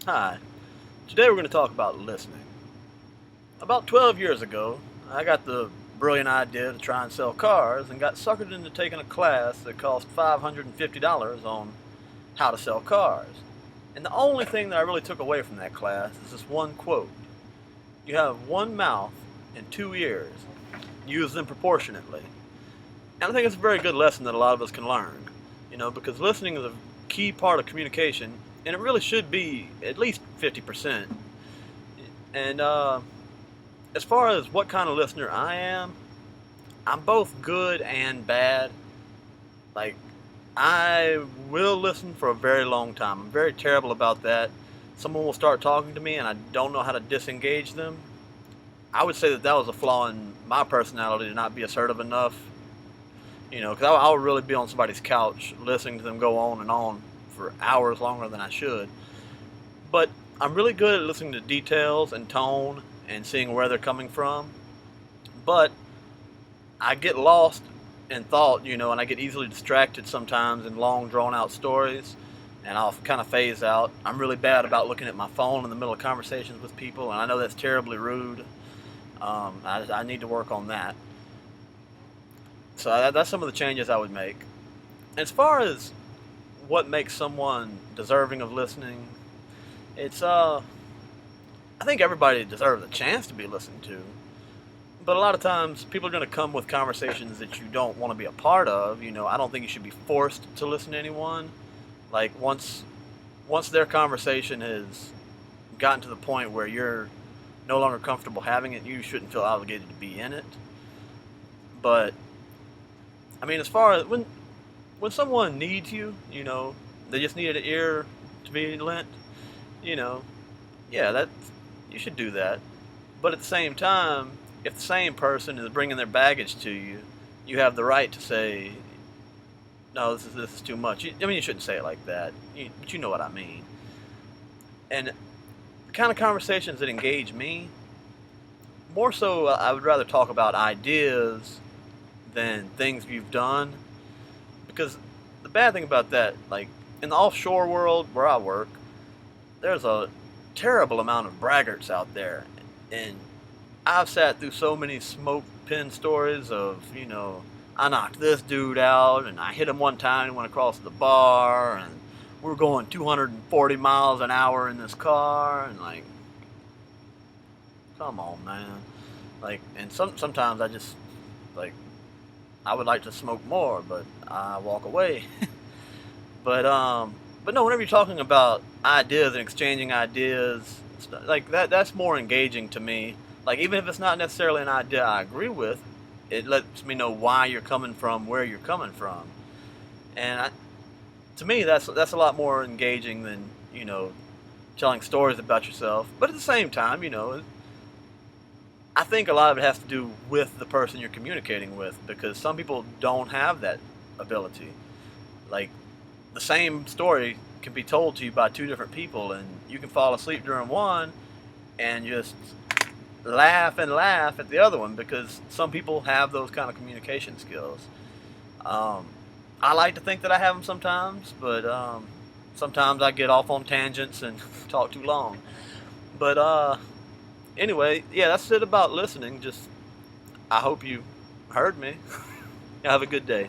Hi. Today we're going to talk about listening. About 12 years ago, I got the brilliant idea to try and sell cars and got suckered into taking a class that cost $550 on how to sell cars. And the only thing that I really took away from that class is this one quote. You have one mouth and two ears. Use them proportionately. And I think it's a very good lesson that a lot of us can learn. Because listening is a key part of communication, and it really should be at least 50%. And as far as what kind of listener I am, I'm both good and bad. Like, I will listen for a very long time. I'm very terrible about that. Someone will start talking to me and I don't know how to disengage them. I would say that that was a flaw in my personality to not be assertive enough. Because I would really be on somebody's couch listening to them go on for hours longer than I should. But I'm really good at listening to details and tone and seeing where they're coming from. But I get lost in thought, and I get easily distracted sometimes in long, drawn out stories, and I'll kind of phase out. I'm really bad about looking at my phone in the middle of conversations with people, and I know that's terribly rude. I need to work on that. So that's some of the changes I would make. As far as what makes someone deserving of listening, it's I think everybody deserves a chance to be listened to. But a lot of times, people are going to come with conversations that you don't want to be a part of. I don't think you should be forced to listen to anyone. Like once their conversation has gotten to the point where you're no longer comfortable having it, you shouldn't feel obligated to be in it. But I mean, as far as when someone needs you, they just need an ear to be lent. You know, yeah, that you should do that. But at the same time, if the same person is bringing their baggage to you, you have the right to say, "No, this is too much." I mean, you shouldn't say it like that, but you know what I mean. And the kind of conversations that engage me, more so, I would rather talk about ideas than things you've done, because the bad thing about that, like in the offshore world where I work, there's a terrible amount of braggarts out there, and I've sat through so many smoke pin stories of, I knocked this dude out and I hit him one time and went across the bar and we're going 240 miles an hour in this car and like, come on, man. Like, and sometimes I just like I would like to smoke more, but I walk away. But no, whenever you're talking about ideas and exchanging ideas, like that's more engaging to me. Like even if it's not necessarily an idea I agree with, it lets me know why you're coming from, where you're coming from, and to me that's a lot more engaging than telling stories about yourself. But at the same time, I think a lot of it has to do with the person you're communicating with because some people don't have that ability. Like the same story can be told to you by two different people, and you can fall asleep during one and just laugh and laugh at the other one because some people have those kind of communication skills. Um, I like to think that I have them sometimes, but sometimes I get off on tangents and talk too long. But anyway, yeah, that's it about listening. Just I hope you heard me. Have a good day.